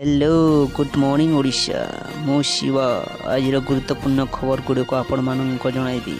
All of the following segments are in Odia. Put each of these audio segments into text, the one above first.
हेलो गुड मॉर्निंग ओडिशा मु शिवा आज गुरुत्वपूर्ण खबर गुड़िक आपण मानक जनइबी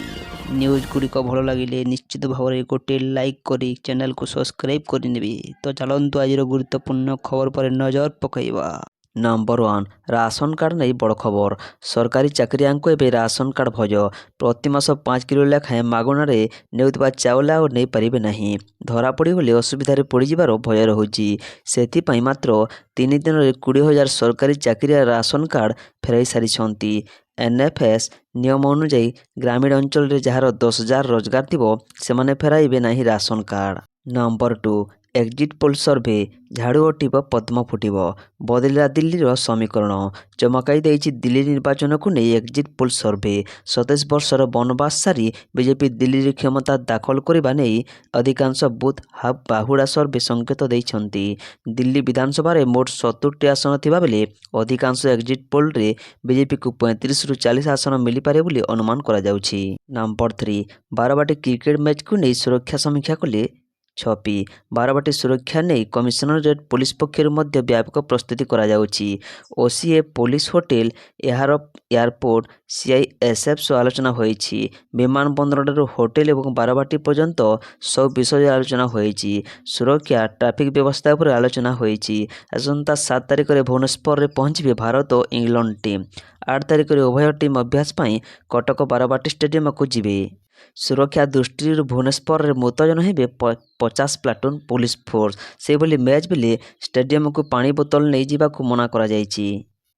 न्यूज गुड़िक भल लगे निश्चित भाव में गोटे लाइक करी चैनल को सब्सक्राइब करनेबी। तो चलतु आज गुरुत्वपूर्ण खबर पर नजर पकईवा। नंबर 1 राशन कार्ड नहीं बड़ खबर। सरकारी चाकरिया को एवं राशन कार्ड भज प्रति मास 5 किलो लेखाएं मागणारे नेउଥିବା चाउल आ नहीं पारे नहीं धरा पड़ी गले असुविधार पड़ीजार भय रोचे। से मात्र 3 दिन में 20,000 सरकारी चाकरिया राशन कार्ड फेराई सारी। एनएफएस नियम अनुଯାयी ग्रामीण अंचल जार 10,000 रोजगार थी से फेराइबे नहीं ration card. Number 2 exit poll survey झाड़ू हटिब पद्म फुटिब बदलिला दिल्लीर समीकरण। चमकाई देइछि दिल्ली निर्वाचन को नहीं एक्जिट पोल सर्भे। 27 वर्षर बनवास सारी बीजेपी दिल्ली क्षमता दाखल करने नहीं अधिकांश बुथ हाफ बाहुड़ा सर्भे संकेत देइछन्ति। दिल्ली विधानसभा रे मोट 70टी आसन थिबा बेले अधिकांश एक्जिट पोल रे बीजेपी को 35 रु 40 आसन मिली पारे बोली अनुमान करा जाउछि। नंबर 3 बारवाटी क्रिकेट मैच को नहीं सुरक्षा समीक्षा कले छपी। बारवाटी सुरक्षा नहीं कमिशनरेट पुलिस पक्षर व्यापक प्रस्तुति करा जाउछि। ओसीए पुलिस होटेल यार एयरपोर्ट सीआईएसएफ सह आलोचना होइछि। विमान बंदर होटेल एवं बारवाटी पर्यंत सब विषय आलोचना होइछि। सुरक्षा ट्रैफिक व्यवस्था पर आलोचना होइछि। आसंता 7 तारिख में भुवनेश्वर में पहुंचे भारत और इंग्लैंड टीम। 8 तारिख में उभय टीम अभ्यास पाई कटक बारवाटी स्टेडियम को जिबे। सुरक्षा दृष्टि भुवनेश्वर में मुतयन होबे 50 प्लाटून पुलिस फोर्स। से बोली मैच बेले स्टेडियम को पानी बोतल नहीं जावाक मना करा जायछि।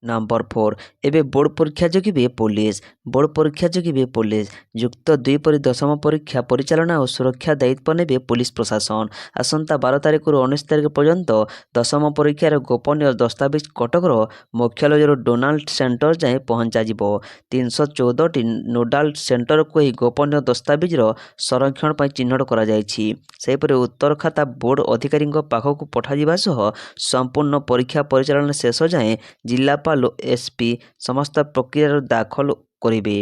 नंबर 4 एबे बोर्ड परीक्षा जगिबे पुलिस। बोर्ड परीक्षा जगिबे पुलिस युक्त 2 पर 10म परीक्षा परिचालना और सुरक्षा दायित्व नेबे पुलिस प्रशासन। आसंता 12 तारिख रु 19 तारिख पर्यंत 10म परीक्षार गोपनीय दस्तावेज कटकर मुख्यालय डोनाल्ड सेंटर जाए पहुंचा जिवो। 314टी नोडाल सेंटर को ही गोपनीय दस्तावेज संरक्षण पर चिन्हट करा जायछि। सेहिपरि उत्तर खाता बोर्ड अधिकारी पाखक पठाଯିबा सह संपूर्ण परीक्षा परिचालन शेष जाए जिलापाल एसपी समस्त प्रक्रिया दाखल करिवे।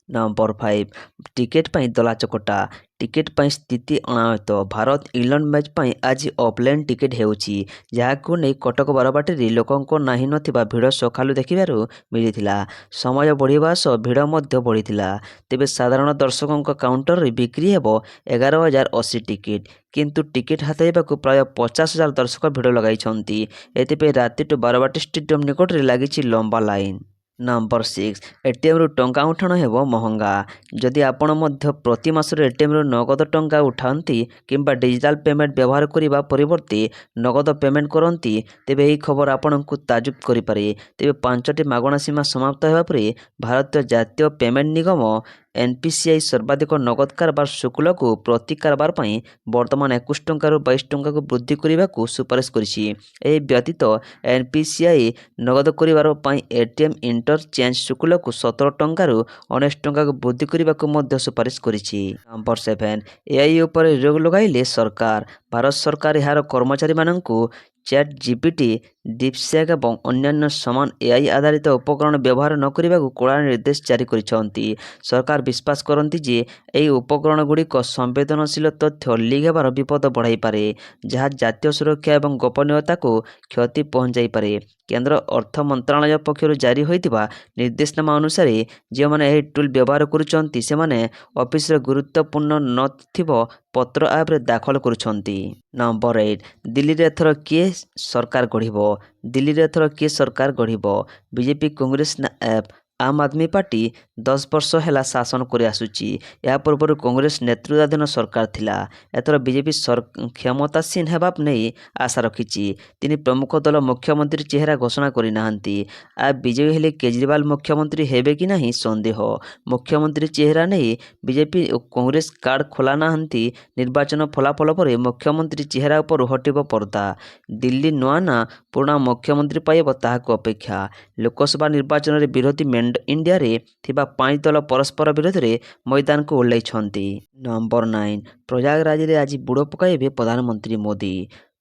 नंबर 5 टिकेट पाई दला चकटा। टिकेट पाई स्थिति अनायत। भारत इंग्लैंड मैच पाई आज ऑफलाइन टिकेट हेउछि जहाकु नै कटक बारवाटी लोकंको नाही नथिबा भिड़ सखालु देखिबारु मिलिथिला। समय बढ़िबा सह भिड़ मध्य बढ़िथिला। तेबे साधारण दर्शकों काउंटर रे बिक्री हेबो 11,080 टिकेट किंतु टिकेट हातेबाकु प्राय 50,000 दर्शक भिड़ लगाइछन्ति। एथिपे रातिटु बारवाटी स्टेडियम निकट रे लागिछि लंबा लाइन। नंबर 6 एटीएम रु टंका उठाण हेबो महंगा। जदि आपण मध्य प्रति मासर एटीएम रु नगद टंका उठाती किंबा डिजिटल पेमेंट व्यवहार करने परिवर्ते नगद पेमेंट करती तेबे यही खबर आपण को ताजुब करिपारे। तेबे 5टी मागणा सीमा समाप्त हेबा परे भारतीय जातीय पेमेंट निगम एनपीसीआई सर्वाधिक नगद कारबार शुल्क को प्रति कारबार पाई वर्तमान 21 टंका रु 22 टंका को वृद्धि करने को सुपारिश करिछि। एही व्यतीत एनपीसीआई नगद करिबार पाई एटीएम इंटरचेंज शुल्क को 17 टंका रु 19 टंका को वृद्धि करने को मध्य सुपारिश करिछि। नंबर 7 एआई उपर रोक लगाइले सरकार। भारत सरकार यार कर्मचारी माननकु चैट जीपीटी डीपसेक और अन्यान्य समान एआई आधारित उपकरण व्यवहार न करने को कड़ा निर्देश जारी करिसेंति। सरकार विश्वास करती जे यही उपकरण गुड़िक संवेदनशील तथ्य लीक होबार विपद बढ़ाई पारे जहाँ जातीय सुरक्षा और गोपनीयता को क्षति पहुंचाई पारे। केंद्र अर्थ मंत्रालय पक्षर जारी होइतिबा निर्देशनामा अनुसार जो मैंने यह टूल व्यवहार करुचंती से माने ऑफिस रे गुरुत्वपूर्ण नथिबो पत्र ऐप रे दाखल करुछंती। नंबर 8 दिल्ली रे एथर किए सरकार गढ़िबो। दिल्ली रे एथर किए सरकार गढ़िबो। बीजेपी कांग्रेस ना ऐप आम आदमी पार्टी 10 वर्ष है शासन कर आसुची। या पूर्व कांग्रेस नेतृत्वाधीन सरकार थिला। एथर बीजेपी क्षमतासीन हेबा नहीं आशा रखिछि। तिनी प्रमुख दल मुख्यमंत्री चेहरा घोषणा करि नाहंती। आ विजयी हेले केजरीवाल मुख्यमंत्री हेबे कि नहीं संदेह। मुख्यमंत्री चेहरा नहीं बीजेपी और कांग्रेस कार्ड खोला नाहंती। निर्वाचन फलाफल पर मुख्यमंत्री चेहरा उपर हटिब पर्दा। दिल्ली नुआ ना पुराना मुख्यमंत्री पाइब ताहाको अपेक्षा। लोकसभा निर्वाचन रे विरोधी इंडिया रे थिबा 5 दल परस्पर विरोध रे मैदान को ओह्लैछन्ति। नंबर 9 प्रयागराज रे आज बुड़ पकाइबे प्रधानमंत्री मोदी।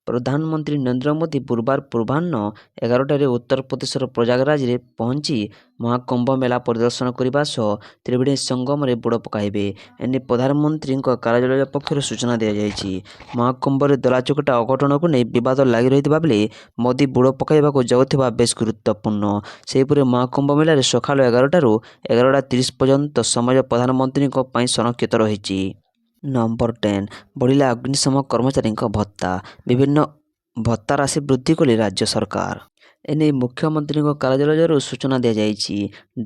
ପ୍ରଧାନମନ୍ତ୍ରୀ ନରେନ୍ଦ୍ର ମୋଦି ଗୁରୁବାର ପୂର୍ବାହ୍ନ 11ଟାରେ ଉତ୍ତରପ୍ରଦେଶର ପ୍ରୟାଗରାଜରେ ପହଞ୍ଚି ମହାକୁମ୍ଭ ମେଳା ପରିଦର୍ଶନ କରିବା ସହ ତ୍ରିବେଣୀ ସଙ୍ଗମରେ ବୁଡ଼ ପକାଇବେ। ଏନେଇ ପ୍ରଧାନମନ୍ତ୍ରୀଙ୍କ କାର୍ଯ୍ୟାଳୟ ପକ୍ଷରୁ ସୂଚନା ଦିଆଯାଇଛି। ମହାକୁମ୍ଭରେ ଦଳାଚକଟା ଅଘଟଣକୁ ନେଇ ବିବାଦ ଲାଗି ରହିଥିବା ବେଳେ ମୋଦି ବୁଡ଼ ପକାଇବାକୁ ଯାଉଥିବା ବେଶ୍ ଗୁରୁତ୍ୱପୂର୍ଣ୍ଣ। ସେହିପରି ମହାକୁମ୍ଭ ମେଳାରେ ସକାଳ 11ଟାରୁ 11ଟା 30 ପର୍ଯ୍ୟନ୍ତ ସମୟ ପ୍ରଧାନମନ୍ତ୍ରୀଙ୍କ ପାଇଁ ସଂରକ୍ଷିତ ରହିଛି। ନମ୍ବର 10 ବଢ଼ିଲା ଅଗ୍ନିଶମ କର୍ମଚାରୀଙ୍କ ଭତ୍ତା। ବିଭିନ୍ନ ଭତ୍ତା ରାଶି ବୃଦ୍ଧି କଲେ ରାଜ୍ୟ ସରକାର। ଏନେଇ ମୁଖ୍ୟମନ୍ତ୍ରୀଙ୍କ କାର୍ଯ୍ୟାଳୟରୁ ସୂଚନା ଦିଆଯାଇଛି।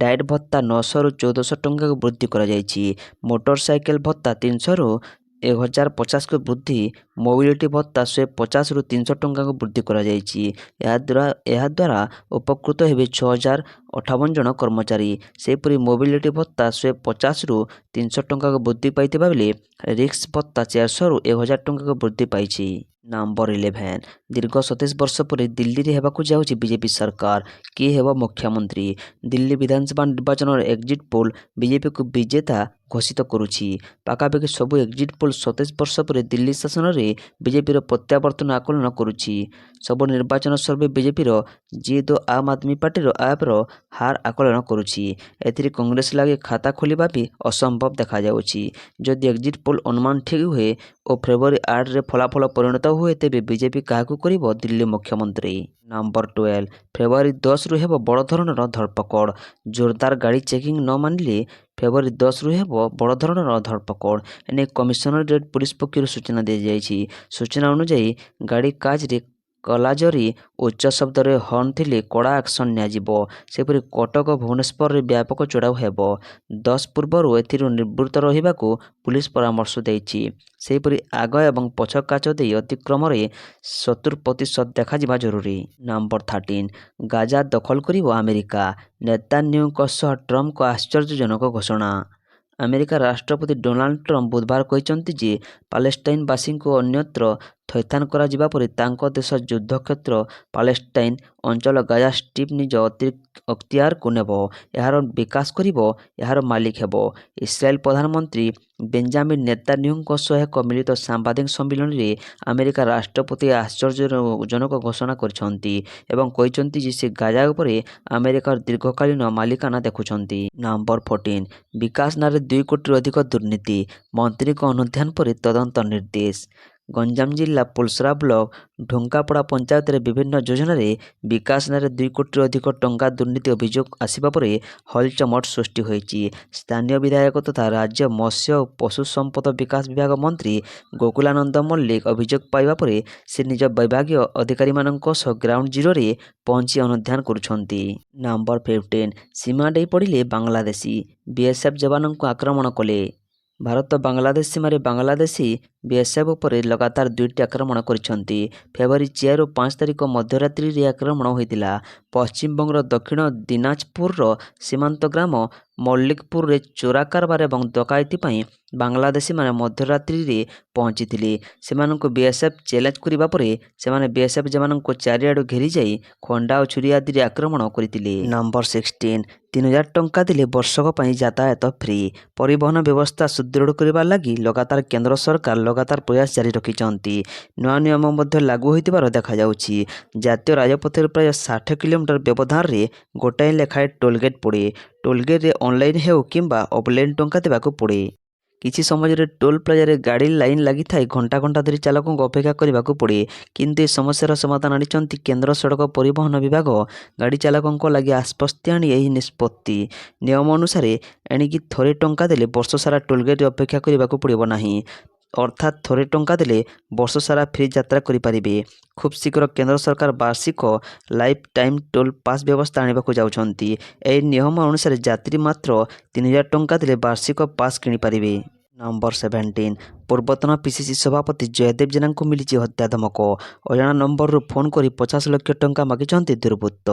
ଡାଏଟ୍ ଭତ୍ତା 900ରୁ 1400 ଟଙ୍କାକୁ ବୃଦ୍ଧି କରାଯାଇଛି। ମୋଟର ସାଇକେଲ ଭତ୍ତା 300ରୁ 1050କୁ ବୃଦ୍ଧି। ମୋବିଲିଟି ଭତ୍ତା 150ରୁ 300 ଟଙ୍କାକୁ ବୃଦ୍ଧି କରାଯାଇଛି। ଏହାଦ୍ୱାରା ଉପକୃତ ହେବେ 6058 ଜଣ କର୍ମଚାରୀ। ସେହିପରି ମୋବିଲିଟି ଭତ୍ତା 150ରୁ 300 ଟଙ୍କାକୁ ବୃଦ୍ଧି ପାଇଥିବା ବେଳେ ରିକ୍ସ ଭତ୍ତା 400ରୁ 1000 ଟଙ୍କାକୁ ବୃଦ୍ଧି ପାଇଛି। ନମ୍ବର 11 ଦୀର୍ଘ 27 ବର୍ଷ ପରେ ଦିଲ୍ଲୀରେ ହେବାକୁ ଯାଉଛି ବିଜେପି ସରକାର। କିଏ ହେବ ମୁଖ୍ୟମନ୍ତ୍ରୀ? ଦିଲ୍ଲୀ ବିଧାନସଭା ନିର୍ବାଚନର ଏକ୍ଜିଟ୍ ପୋଲ୍ ବିଜେପିକୁ ବିଜେତା ଘୋଷିତ କରୁଛି। ପାଖାପାଖି ସବୁ ଏକ୍ଜିଟ୍ ପୋଲ୍ 27 ବର୍ଷ ପରେ ଦିଲ୍ଲୀ ଶାସନରେ ବିଜେପିର ପ୍ରତ୍ୟାବର୍ତ୍ତନ ଆକଳନ କରୁଛି। ସବୁ ନିର୍ବାଚନ ସର୍ଭେ ବିଜେପିର ଜିତ୍ ଓ ଆମ୍ ଆଦମୀ ପାର୍ଟିର ଆପ୍ର ହାର ଆକଳନ କରୁଛି। ଏଥିରେ କଂଗ୍ରେସ ଲାଗି ଖାତା ଖୋଲିବା ବି ଅସମ୍ଭବ ଦେଖାଯାଉଛି। ଯଦି ଏକ୍ଜିଟ୍ ପୋଲ୍ ଅନୁମାନ ଠିକ୍ ହୁଏ ଓ ଫେବୃଆରୀ 8ରେ ଫଳାଫଳ ପରିଣତ ହୁଏ ତେବେ ବିଜେପି କାହାକୁ କରିବ ଦିଲ୍ଲୀ ମୁଖ୍ୟମନ୍ତ୍ରୀ? ନମ୍ବର 12 ଫେବୃଆରୀ 10ରୁ ହେବ ବଡ଼ ଧରଣର ଧରପକଡ଼। ଜୋରଦାର ଗାଡ଼ି ଚେକିଂ ନ ମାନିଲେ ଫେବୃଆରୀ 10ରୁ ହେବ ବଡ଼ ଧରଣର ଧରପକଡ଼। ଏନେଇ କମିଶନରେଟ୍ ପୁଲିସ ପକ୍ଷରୁ ସୂଚନା ଦିଆଯାଇଛି। ସୂଚନା ଅନୁଯାୟୀ ଗାଡ଼ି କାଚରେ କଲାଜରି ଉଚ୍ଚ ଶବ୍ଦରେ ହର୍ଣ୍ଣ ଥିଲେ କଡ଼ା ଆକ୍ସନ୍ ନିଆଯିବ। ସେପରି କଟକ ଓ ଭୁବନେଶ୍ୱରରେ ବ୍ୟାପକ ଚଢ଼ାଉ ହେବ। 10 ପୂର୍ବରୁ ଏଥିରୁ ନିବୃତ୍ତ ରହିବାକୁ ପୁଲିସ ପରାମର୍ଶ ଦେଇଛି। ସେହିପରି ଆଗ ଏବଂ ପଛ କାଚ ଦେଇ ଅତିକ୍ରମରେ 70% ଦେଖାଯିବା ଜରୁରୀ। ନମ୍ବର 13 ଗାଜା ଦଖଲ କରିବ ଆମେରିକା। ନେତାନ୍ୟାହୁଙ୍କ ସହ ଟ୍ରମ୍ପଙ୍କ ଆଶ୍ଚର୍ଯ୍ୟଜନକ ଘୋଷଣା। ଆମେରିକା ରାଷ୍ଟ୍ରପତି ଡୋନାଲ୍ଡ ଟ୍ରମ୍ପ ବୁଧବାର କହିଛନ୍ତି ଯେ ପାଲେଷ୍ଟାଇନବାସୀଙ୍କୁ ଅନ୍ୟତ୍ର ଥଇଥାନ କରାଯିବା ପରେ ତାଙ୍କ ଦେଶ ଯୁଦ୍ଧକ୍ଷେତ୍ର ପାଲେଷ୍ଟାଇନ ଅଞ୍ଚଳ ଗାଜା ଷ୍ଟ୍ରିପ୍ ନିଜ ଅକ୍ତିଆରକୁ ନେବ, ଏହାର ବିକାଶ କରିବ, ଏହାର ମାଲିକ ହେବ। ଇସ୍ରାଏଲ ପ୍ରଧାନମନ୍ତ୍ରୀ ବେଞ୍ଜାମିନ୍ ନେତାନ୍ୟାହୁଙ୍କ ସହ ଏକ ମିଳିତ ସାମ୍ବାଦିକ ସମ୍ମିଳନୀରେ ଆମେରିକା ରାଷ୍ଟ୍ରପତି ଆଶ୍ଚର୍ଯ୍ୟଜନକ ଘୋଷଣା କରିଛନ୍ତି ଏବଂ କହିଛନ୍ତି ଯେ ସେ ଗାଜା ଉପରେ ଆମେରିକାର ଦୀର୍ଘକାଳୀନ ମାଲିକାନା ଦେଖୁଛନ୍ତି। ନମ୍ବର 14 ବିକାଶ ନାଁରେ 2 କୋଟିରୁ ଅଧିକ ଦୁର୍ନୀତି। ମନ୍ତ୍ରୀଙ୍କ ଅନୁଧ୍ୟାନ ପରେ ତଦନ୍ତ ନିର୍ଦ୍ଦେଶ। ଗଞ୍ଜାମ ଜିଲ୍ଲା ପୋଲସରା ବ୍ଲକ ଢୁଙ୍କାପଡ଼ା ପଞ୍ଚାୟତରେ ବିଭିନ୍ନ ଯୋଜନାରେ ବିକାଶ ନାଁରେ 2 କୋଟିରୁ ଅଧିକ ଟଙ୍କା ଦୁର୍ନୀତି ଅଭିଯୋଗ ଆସିବା ପରେ ହଲଚମଟ ସୃଷ୍ଟି ହୋଇଛି। ସ୍ଥାନୀୟ ବିଧାୟକ ତଥା ରାଜ୍ୟ ମତ୍ସ୍ୟ ଓ ପଶୁ ସମ୍ପଦ ବିକାଶ ବିଭାଗ ମନ୍ତ୍ରୀ ଗୋକୁଲାନନ୍ଦ ମଲ୍ଲିକ ଅଭିଯୋଗ ପାଇବା ପରେ ସେ ନିଜ ବିଭାଗୀୟ ଅଧିକାରୀମାନଙ୍କ ସହ ଗ୍ରାଉଣ୍ଡ ଜିରୋରେ ପହଞ୍ଚି ଅନୁଧ୍ୟାନ କରୁଛନ୍ତି। ନମ୍ବର 15 ସୀମା ଡେଇଁ ପଡ଼ିଲେ ବାଂଲାଦେଶୀ। ବିଏସ୍ଏଫ୍ ଯବାନଙ୍କୁ ଆକ୍ରମଣ କଲେ। ଭାରତ ବାଂଲାଦେଶ ସୀମାରେ ବାଂଲାଦେଶୀ ବିଏସ୍ଏଫ୍ ଉପରେ ଲଗାତାର 2ଟି ଆକ୍ରମଣ କରିଛନ୍ତି। ଫେବୃଆରୀ 4 ଓ 5 ତାରିଖ ମଧ୍ୟରାତ୍ରିରେ ଆକ୍ରମଣ ହୋଇଥିଲା। ପଶ୍ଚିମବଙ୍ଗର ଦକ୍ଷିଣ ଦିନାଜପୁରର ସୀମାନ୍ତ ଗ୍ରାମ ମଲ୍ଲିକପୁରରେ ଚୋରା କାରବାର ଏବଂ ଡକାୟତି ପାଇଁ ବାଂଲାଦେଶୀମାନେ ମଧ୍ୟରାତ୍ରିରେ ପହଞ୍ଚିଥିଲେ। ସେମାନଙ୍କୁ ବିଏସ୍ଏଫ୍ ଚ୍ୟାଲେଞ୍ଜ କରିବା ପରେ ସେମାନେ ବିଏସ୍ଏଫ୍ ଯବାନଙ୍କୁ ଚାରିଆଡ଼ୁ ଘେରିଯାଇ ଖଣ୍ଡା ଓ ଛୁରୀ ଆଦିରେ ଆକ୍ରମଣ କରିଥିଲେ। ନମ୍ବର 16 3000 ଟଙ୍କା ଦେଲେ ବର୍ଷକ ପାଇଁ ଯାତାୟାତ ଫ୍ରି। ପରିବହନ ବ୍ୟବସ୍ଥା ସୁଦୃଢ଼ କରିବା ଲାଗି ଲଗାତାର କେନ୍ଦ୍ର ସରକାର ଲଗାତାର ପ୍ରୟାସ ଜାରି ରଖିଛନ୍ତି। ନୂଆ ନିୟମ ମଧ୍ୟ ଲାଗୁ ହୋଇଥିବାର ଦେଖାଯାଉଛି। ଜାତୀୟ ରାଜପଥରେ ପ୍ରାୟ 60 କିଲୋମିଟର ବ୍ୟବଧାନରେ ଗୋଟାଏ ଲେଖାଏଁ ଟୋଲଗେଟ୍ ପଡ଼େ। ଟୋଲଗେଟ୍ରେ ଅନଲାଇନ୍ ହେଉ କିମ୍ବା ଅଫଲାଇନ୍ ଟଙ୍କା ଦେବାକୁ ପଡ଼େ। କିଛି ସମାଜରେ ଟୋଲ୍ ପ୍ଲାଜାରେ ଗାଡ଼ି ଲାଇନ୍ ଲାଗିଥାଏ। ଘଣ୍ଟା ଘଣ୍ଟା ଧରି ଚାଲକଙ୍କୁ ଅପେକ୍ଷା କରିବାକୁ ପଡ଼େ। କିନ୍ତୁ ଏ ସମସ୍ୟାର ସମାଧାନ ଆଣିଛନ୍ତି କେନ୍ଦ୍ର ସଡ଼କ ପରିବହନ ବିଭାଗ। ଗାଡ଼ି ଚାଳକଙ୍କ ଲାଗି ଆଶ୍ୱସ୍ତି ଆଣି ଏହି ନିଷ୍ପତ୍ତି। ନିୟମ ଅନୁସାରେ ଏଣିକି ଥରେ ଟଙ୍କା ଦେଲେ ବର୍ଷ ସାରା ଟୋଲଗେଟ୍ରେ ଅପେକ୍ଷା କରିବାକୁ ପଡ଼ିବ ନାହିଁ। ଅର୍ଥାତ୍ ଥରେ ଟଙ୍କା ଦେଲେ ବର୍ଷ ସାରା ଫ୍ରି ଯାତ୍ରା କରିପାରିବେ। ଖୁବ୍ ଶୀଘ୍ର କେନ୍ଦ୍ର ସରକାର ବାର୍ଷିକ ଲାଇଫ୍ ଟାଇମ୍ ଟୋଲ୍ ପାସ୍ ବ୍ୟବସ୍ଥା ଆଣିବାକୁ ଯାଉଛନ୍ତି। ଏହି ନିୟମ ଅନୁସାରେ ଯାତ୍ରୀ ମାତ୍ର 3000 ଟଙ୍କା ଦେଲେ ବାର୍ଷିକ ପାସ୍ କିଣିପାରିବେ। ନମ୍ବର 17 ପୂର୍ବତନ ପିସିସି ସଭାପତି ଜୟଦେବ ଜେନାଙ୍କୁ ମିଳିଛି ହତ୍ୟା ଧମକ। ଅଜଣା ନମ୍ବରରୁ ଫୋନ୍ କରି 50 ଲକ୍ଷ ଟଙ୍କା ମାଗିଛନ୍ତି ଦୁର୍ବୃତ୍ତ।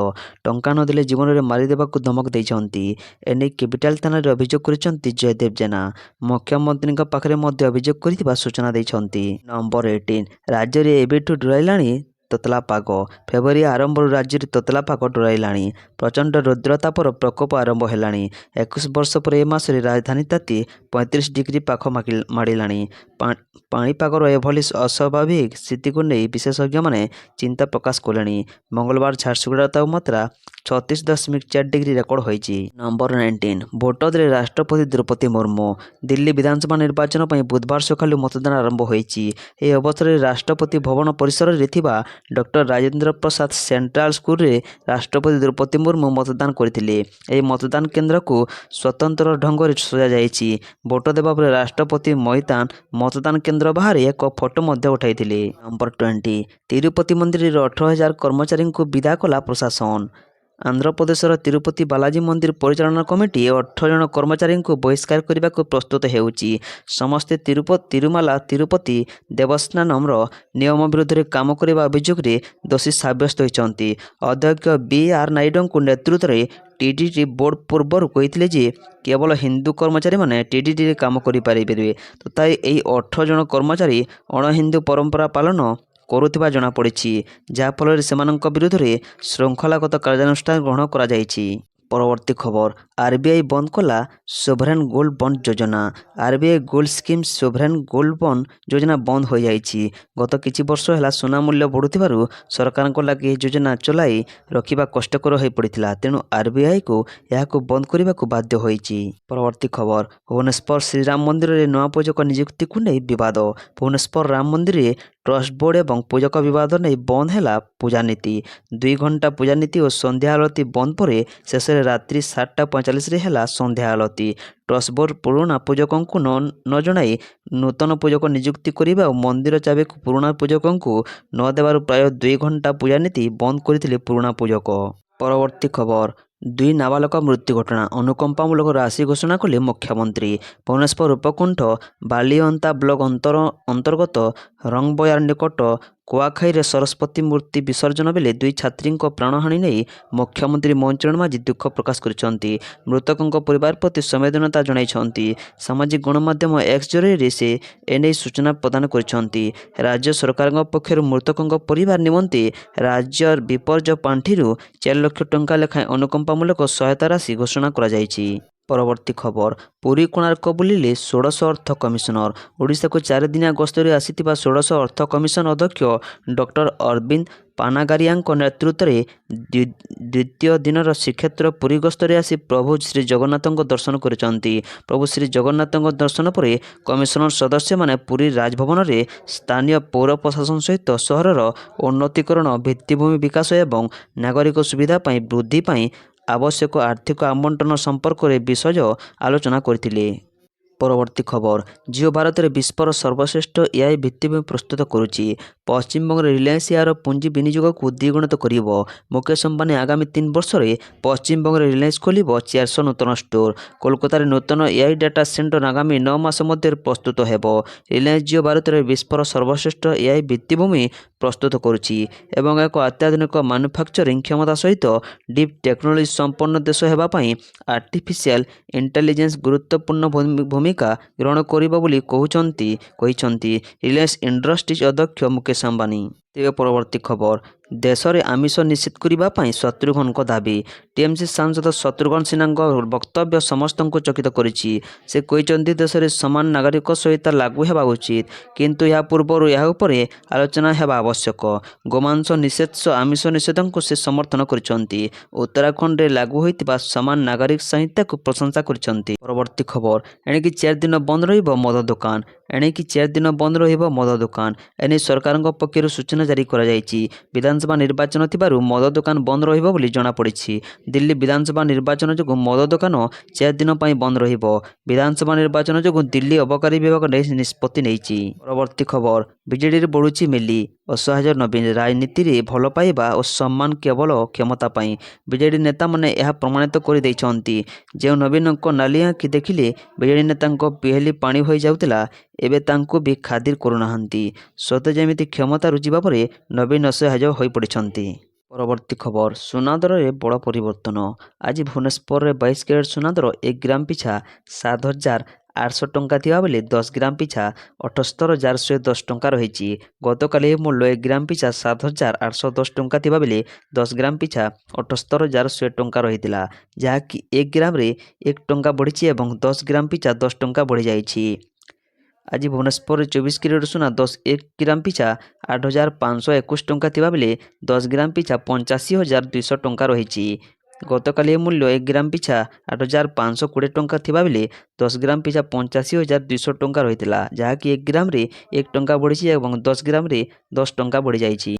ଟଙ୍କା ନ ଦେଲେ ଜୀବନରେ ମାରିଦେବାକୁ ଧମକ ଦେଇଛନ୍ତି। ଏନେଇ କ୍ୟାପିଟାଲ ଥାନାରେ ଅଭିଯୋଗ କରିଛନ୍ତି ଜୟଦେବ ଜେନା। ମୁଖ୍ୟମନ୍ତ୍ରୀଙ୍କ ପାଖରେ ମଧ୍ୟ ଅଭିଯୋଗ କରିଥିବା ସୂଚନା ଦେଇଛନ୍ତି। ନମ୍ବର 18 ରାଜ୍ୟରେ ଏବେଠୁ ଡରାଇଲାଣି ତତଲା ପାଗ। ଫେବୃଆରୀ ଆରମ୍ଭରୁ ରାଜ୍ୟରେ ତତଲା ପାଗ ଡରାଇଲାଣି। ପ୍ରଚଣ୍ଡ ରୌଦ୍ରତାପର ପ୍ରକୋପ ଆରମ୍ଭ ହେଲାଣି। 21 ବର୍ଷ ପରେ ଏ ମାସରେ ରାଜଧାନୀ ତାତି 35 ଡିଗ୍ରୀ ପାଖ ମାଡ଼ିଲାଣି। ପାଣିପାଗର ଏଭଳି ଅସ୍ୱାଭାବିକ ସ୍ଥିତିକୁ ନେଇ ବିଶେଷଜ୍ଞମାନେ ଚିନ୍ତା ପ୍ରକାଶ କଲେଣି। ମଙ୍ଗଳବାର ଝାରସୁଗୁଡ଼ାର ତାପମାତ୍ରା 36.4 ଡିଗ୍ରୀ ରେକର୍ଡ ହୋଇଛି। ନମ୍ବର 19 ଭୋଟ ଦେଲେ ରାଷ୍ଟ୍ରପତି ଦ୍ରୌପଦୀ ମୁର୍ମୁ। ଦିଲ୍ଲୀ ବିଧାନସଭା ନିର୍ବାଚନ ପାଇଁ ବୁଧବାର ସକାଳୁ ମତଦାନ ଆରମ୍ଭ ହୋଇଛି। ଏହି ଅବସରରେ ରାଷ୍ଟ୍ରପତି ଭବନ ପରିସରରେ ଥିବା ଡକ୍ଟର ରାଜେନ୍ଦ୍ର ପ୍ରସାଦ ସେଣ୍ଟ୍ରାଲ ସ୍କୁଲରେ ରାଷ୍ଟ୍ରପତି ଦ୍ରୌପଦୀ ମୁର୍ମୁ ମତଦାନ କରିଥିଲେ। ଏହି ମତଦାନ କେନ୍ଦ୍ରକୁ ସ୍ୱତନ୍ତ୍ର ଢଙ୍ଗରେ ସଜାଯାଇଛି। ଭୋଟ ଦେବା ପରେ ରାଷ୍ଟ୍ରପତି ମତଦାନ କେନ୍ଦ୍ର ବାହାରେ ଏକ ଫଟୋ ମଧ୍ୟ ଉଠାଇଥିଲେ। ନମ୍ବର 20 ତିରୁପତି ମନ୍ଦିରରେ 18,000 କର୍ମଚାରୀଙ୍କୁ ବିଦା କଲା ପ୍ରଶାସନ। ଆନ୍ଧ୍ରପ୍ରଦେଶର ତିରୁପତି ବାଲାଜୀ ମନ୍ଦିର ପରିଚାଳନା କମିଟି 18 ଜଣ କର୍ମଚାରୀଙ୍କୁ ବହିଷ୍କାର କରିବାକୁ ପ୍ରସ୍ତୁତ ହେଉଛି। ସମସ୍ତେ ତିରୁମାଲା ତିରୁପତି ଦେବସ୍ନାନମର ନିୟମ ବିରୁଦ୍ଧରେ କାମ କରିବା ଅଭିଯୋଗରେ ଦୋଷୀ ସାବ୍ୟସ୍ତ ହୋଇଛନ୍ତି। ଅଧ୍ୟକ୍ଷ ବି.ଆର୍. ନାଇଡୁଙ୍କ ନେତୃତ୍ୱରେ ଟିଡିଟି ବୋର୍ଡ ପୂର୍ବରୁ କହିଥିଲେ ଯେ କେବଳ ହିନ୍ଦୁ କର୍ମଚାରୀମାନେ ଟିଡିଟିରେ କାମ କରିପାରିବେ। ତଥାପି ଏହି 18 ଜଣ କର୍ମଚାରୀ ଅଣ-ହିନ୍ଦୁ ପରମ୍ପରା ପାଳନ କରୁଥିବା ଜଣାପଡ଼ିଛି, ଯାହାଫଳରେ ସେମାନଙ୍କ ବିରୁଦ୍ଧରେ ଶୃଙ୍ଖଳାଗତ କାର୍ଯ୍ୟାନୁଷ୍ଠାନ ଗ୍ରହଣ କରାଯାଇଛି। ପରବର୍ତ୍ତୀ ଖବର ଆରବିଆଇ ବନ୍ଦ କଲା ସୋଭରେନ୍ ଗୋଲ୍ଡ ବଣ୍ଡ ଯୋଜନା। RBI gold scheme sovereign gold bond ଯୋଜନା ବନ୍ଦ ହୋଇଯାଇଛି। ଗତ କିଛି ବର୍ଷ ହେଲା ସୁନା ମୂଲ୍ୟ ବଢ଼ୁଥିବାରୁ ସରକାରଙ୍କ ଲାଗି ଏହି ଯୋଜନା ଚଳାଇ ରଖିବା କଷ୍ଟକର ହୋଇପଡ଼ିଥିଲା। ତେଣୁ ଆରବିଆଇକୁ ଏହାକୁ ବନ୍ଦ କରିବାକୁ ବାଧ୍ୟ ହୋଇଛି। ପରବର୍ତ୍ତୀ ଖବର ଭୁବନେଶ୍ୱର ଶ୍ରୀରାମ ମନ୍ଦିରରେ ନୂଆ ପୂଜକ ନିଯୁକ୍ତିକୁ ନେଇ ବିବାଦ। ଭୁବନେଶ୍ୱର ରାମ ମନ୍ଦିରରେ ଟ୍ରଷ୍ଟ ବୋର୍ଡ ଏବଂ ପୂଜକ ବିବାଦ ନେଇ ବନ୍ଦ ହେଲା ପୂଜାନୀତି। 2 ଘଣ୍ଟା ପୂଜାନୀତି ଓ ସନ୍ଧ୍ୟା ଆଳତୀ ବନ୍ଦ ପରେ ଶେଷରେ ରାତ୍ରି 7:45ରେ ହେଲା ସନ୍ଧ୍ୟା ଆଳତୀ। ଟ୍ରଷ୍ଟ ବୋର୍ଡ ପୁରୁଣା ପୂଜକଙ୍କୁ ନ ଜଣାଇ ନୂତନ ପୂଜକ ନିଯୁକ୍ତି କରିବା ଓ ମନ୍ଦିର ଚାବିକୁ ପୁରୁଣା ପୂଜକଙ୍କୁ ନ ଦେବାରୁ ପ୍ରାୟ 2 ଘଣ୍ଟା ପୂଜାନୀତି ବନ୍ଦ କରିଥିଲେ ପୁରୁଣା ପୂଜକ। ପରବର୍ତ୍ତୀ ଖବର 2 ନାବାଳକ ମୃତ୍ୟୁ ଘଟଣା ଅନୁକମ୍ପାମୂଳକ ରାଶି ଘୋଷଣା କଲେ ମୁଖ୍ୟମନ୍ତ୍ରୀ। ଭୁବନେଶ୍ୱର ଉପକଣ୍ଠ ବାଲିଅନ୍ତା ବ୍ଲକ ଅନ୍ତର୍ଗତ ରଙ୍ଗବୟାର ନିକଟ କୁଆଖାଇରେ ସରସ୍ୱତୀ ମୂର୍ତ୍ତି ବିସର୍ଜନ ବେଳେ 2 ଛାତ୍ରୀଙ୍କ ପ୍ରାଣହାନି ନେଇ ମୁଖ୍ୟମନ୍ତ୍ରୀ ମୋହନ ଚରଣ ମାଝୀ ଦୁଃଖ ପ୍ରକାଶ କରିଛନ୍ତି। ମୃତକଙ୍କ ପରିବାର ପ୍ରତି ସମ୍ବେଦନତା ଜଣାଇଛନ୍ତି। ସାମାଜିକ ଗଣମାଧ୍ୟମ ଏକ୍ସ ଜରିଆରେ ସେ ଏନେଇ ସୂଚନା ପ୍ରଦାନ କରିଛନ୍ତି। ରାଜ୍ୟ ସରକାରଙ୍କ ପକ୍ଷରୁ ମୃତକଙ୍କ ପରିବାର ନିମନ୍ତେ ରାଜ୍ୟ ବିପର୍ଯ୍ୟୟ ପାଣ୍ଠିରୁ 4 ଲକ୍ଷ ଟଙ୍କା ଲେଖାଏଁ ଅନୁକମ୍ପାମୂଳକ ସହାୟତା ରାଶି ଘୋଷଣା କରାଯାଇଛି। ପରବର୍ତ୍ତୀ ଖବର ପୁରୀ କୋଣାର୍କ ବୁଲିଲେ ଷୋଡ଼ଶ ଅର୍ଥ କମିଶନର। ଓଡ଼ିଶାକୁ 4 ଦିନିଆ ଗସ୍ତରେ ଆସିଥିବା ଷୋଡ଼ଶ ଅର୍ଥ କମିଶନ ଅଧ୍ୟକ୍ଷ ଡକ୍ଟର ଅରବିନ୍ଦ ପାନାଗାରିଆଙ୍କ ନେତୃତ୍ୱରେ ଦ୍ୱିତୀୟ ଦିନର ଶ୍ରୀକ୍ଷେତ୍ର ପୁରୀ ଗସ୍ତରେ ଆସି ପ୍ରଭୁ ଶ୍ରୀଜଗନ୍ନାଥଙ୍କ ଦର୍ଶନ କରିଛନ୍ତି। ପ୍ରଭୁ ଶ୍ରୀଜଗନ୍ନାଥଙ୍କ ଦର୍ଶନ ପରେ କମିଶନର ସଦସ୍ୟମାନେ ପୁରୀ ରାଜଭବନରେ ସ୍ଥାନୀୟ ପୌର ପ୍ରଶାସନ ସହିତ ସହରର ଉନ୍ନତୀକରଣ, ଭିତ୍ତିଭୂମି ବିକାଶ ଏବଂ ନାଗରିକ ସୁବିଧା ପାଇଁ ବୃଦ୍ଧି ପାଇଁ ଆବଶ୍ୟକ ଆର୍ଥିକ ଆବଣ୍ଟନ ସମ୍ପର୍କରେ ବିଷୟ ଆଲୋଚନା କରିଥିଲେ। ପରବର୍ତ୍ତୀ ଖବର ଜିଓ ଭାରତରେ ବିଶ୍ୱର ସର୍ବଶ୍ରେଷ୍ଠ ଏଆଇ ଭିତ୍ତିଭୂମି ପ୍ରସ୍ତୁତ କରୁଛି। ପଶ୍ଚିମବଙ୍ଗରେ ରିଲାଏନ୍ସ ଏହାର ପୁଞ୍ଜି ବିନିଯୋଗକୁ ଦ୍ୱିଗୁଣିତ କରିବ। ମୁକେଶ ଅମ୍ବାନୀ ଆଗାମୀ 3 ବର୍ଷରେ ପଶ୍ଚିମବଙ୍ଗରେ ରିଲାଏନ୍ସ ଖୋଲିବ 400 ନୂତନ ଷ୍ଟୋର। କୋଲକାତାରେ ନୂତନ ଏଆଇ ଡାଟା ସେଣ୍ଟର ଆଗାମୀ 9 ମାସ ମଧ୍ୟରେ ପ୍ରସ୍ତୁତ ହେବ। ରିଲାଏନ୍ସ ଜିଓ ଭାରତରେ ବିଶ୍ୱର ସର୍ବଶ୍ରେଷ୍ଠ ଏଆଇ ଭିତ୍ତିଭୂମି ପ୍ରସ୍ତୁତ କରୁଛି ଏବଂ ଏକ ଅତ୍ୟାଧୁନିକ ମାନୁଫ୍ୟାକ୍ଚରିଂ କ୍ଷମତା ସହିତ ଡିପ୍ ଟେକ୍ନୋଲୋଜି ସମ୍ପନ୍ନ ଦେଶ ହେବା ପାଇଁ ଆର୍ଟିଫିସିଆଲ ଇଣ୍ଟେଲିଜେନ୍ସ ଗୁରୁତ୍ୱପୂର୍ଣ୍ଣ ଭୂମିକା ଗ୍ରହଣ କରିବ ବୋଲି କହିଛନ୍ତି ରିଲାଏନ୍ସ ଇଣ୍ଡଷ୍ଟ୍ରିଜ୍ ଅଧ୍ୟକ୍ଷ ମୁକେଶ ଅମ୍ବାନୀ। ତେବେ ପରବର୍ତ୍ତୀ ଖବର ଦେଶରେ ଆମିଷ ନିଷେଧ କରିବା ପାଇଁ ଶତ୍ରୁଘ୍ନଙ୍କ ଦାବି। ଟିଏମସି ସାଂସଦ ଶତ୍ରୁଘ୍ନ ସିହ୍ନାଙ୍କ ବକ୍ତବ୍ୟ ସମସ୍ତଙ୍କୁ ଚକିତ କରିଛି। ସେ କହିଛନ୍ତି ଦେଶରେ ସମାନ ନାଗରିକ ସଂହିତା ଲାଗୁ ହେବା ଉଚିତ, କିନ୍ତୁ ଏହା ପୂର୍ବରୁ ଏହା ଉପରେ ଆଲୋଚନା ହେବା ଆବଶ୍ୟକ। ଗୋମାଂସ ନିଷେଧ ସହ ଆମିଷ ନିଷେଧକୁ ସେ ସମର୍ଥନ କରିଛନ୍ତି। ଉତ୍ତରାଖଣ୍ଡରେ ଲାଗୁ ହୋଇଥିବା ସମାନ ନାଗରିକ ସଂହିତାକୁ ପ୍ରଶଂସା କରିଛନ୍ତି। ପରବର୍ତ୍ତୀ ଖବର ଏଣିକି 4 ଦିନ ବନ୍ଦ ରହିବ ମଦ ଦୋକାନ। ଏନେଇ ସରକାରଙ୍କ ପକ୍ଷରୁ ସୂଚନା ଜାରି କରାଯାଇଛି। ବିଧାନସଭା ନିର୍ବାଚନ ଥିବାରୁ ମଦ ଦୋକାନ ବନ୍ଦ ରହିବ ବୋଲି ଜଣାପଡ଼ିଛି। ଦିଲ୍ଲୀ ବିଧାନସଭା ନିର୍ବାଚନ ଯୋଗୁଁ ମଦ ଦୋକାନ 4 ଦିନ ପାଇଁ ବନ୍ଦ ରହିବ। ବିଧାନସଭା ନିର୍ବାଚନ ଯୋଗୁଁ ଦିଲ୍ଲୀ ଅବକାରୀ ବିଭାଗ ନିଷ୍ପତ୍ତି ନେଇଛି। ପରବର୍ତ୍ତୀ ଖବର ବିଜେଡିରେ ବଢ଼ୁଛି ମେଲି, ଅସହାୟ ନବୀନ। ରାଜନୀତିରେ ଭଲ ପାଇବା ଓ ସମ୍ମାନ କେବଳ କ୍ଷମତା ପାଇଁ। ବିଜେଡି ନେତାମାନେ ଏହା ପ୍ରମାଣିତ କରିଦେଇଛନ୍ତି। ଯେଉଁ ନବୀନଙ୍କ ନାଲି ଆଖି ଦେଖିଲେ ବିଜେଡି ନେତାଙ୍କ ପିହେଲି ପାଣି ହୋଇଯାଉଥିଲା, ଏବେ ତାଙ୍କୁ ବି ଖାତିର କରୁନାହାନ୍ତି। ସତେ ଯେମିତି କ୍ଷମତାରୁ ଯିବା ପରେ ନବୀନ ଅସହାୟ ହୋଇପଡ଼ିଛନ୍ତି। ପରବର୍ତ୍ତୀ ଖବର ସୁନା ଦରରେ ବଡ଼ ପରିବର୍ତ୍ତନ। ଆଜି ଭୁବନେଶ୍ୱରରେ 22 କ୍ୟାରେଟ୍ ସୁନା ଦର 1 ଗ୍ରାମ ପିଛା 7,800 800 ଟଙ୍କା ଥିବା ବେଳେ 10 ଗ୍ରାମ ପିଛା 78,110 ଟଙ୍କା ରହିଛି। ଗତକାଲି ଏହି ମୂଲ୍ୟ 1 ଗ୍ରାମ ପିଛା 7,810 ଟଙ୍କା ଥିବା ବେଳେ 10 ଗ୍ରାମ ପିଛା 78,100 ଟଙ୍କା ରହିଥିଲା, ଯାହାକି 1 ଗ୍ରାମରେ 1 ଟଙ୍କା ବଢ଼ିଛି ଏବଂ 10 ଗ୍ରାମ ପିଛା 10 ଟଙ୍କା ବଢ଼ିଯାଇଛି। ଆଜି ଭୁବନେଶ୍ୱରରେ 24 କ୍ୟାରେଟ୍ ସୁନା 1 ଗ୍ରାମ ପିଛା 8,521 ଟଙ୍କା ଥିବା ବେଳେ 10 ଗ୍ରାମ ପିଛା 85,200 ଟଙ୍କା ରହିଛି। ଗତକାଲି ଏହି ମୂଲ୍ୟ 1 ଗ୍ରାମ ପିଛା 8,520 ଟଙ୍କା ଥିବା ବେଳେ 10 ଗ୍ରାମ ପିଛା 85,200 ଟଙ୍କା ରହିଥିଲା, ଯାହାକି 1 ଗ୍ରାମରେ 1 ଟଙ୍କା ବଢ଼ିଛି ଏବଂ 10 ଗ୍ରାମରେ 10 ଟଙ୍କା ବଢ଼ିଯାଇଛି।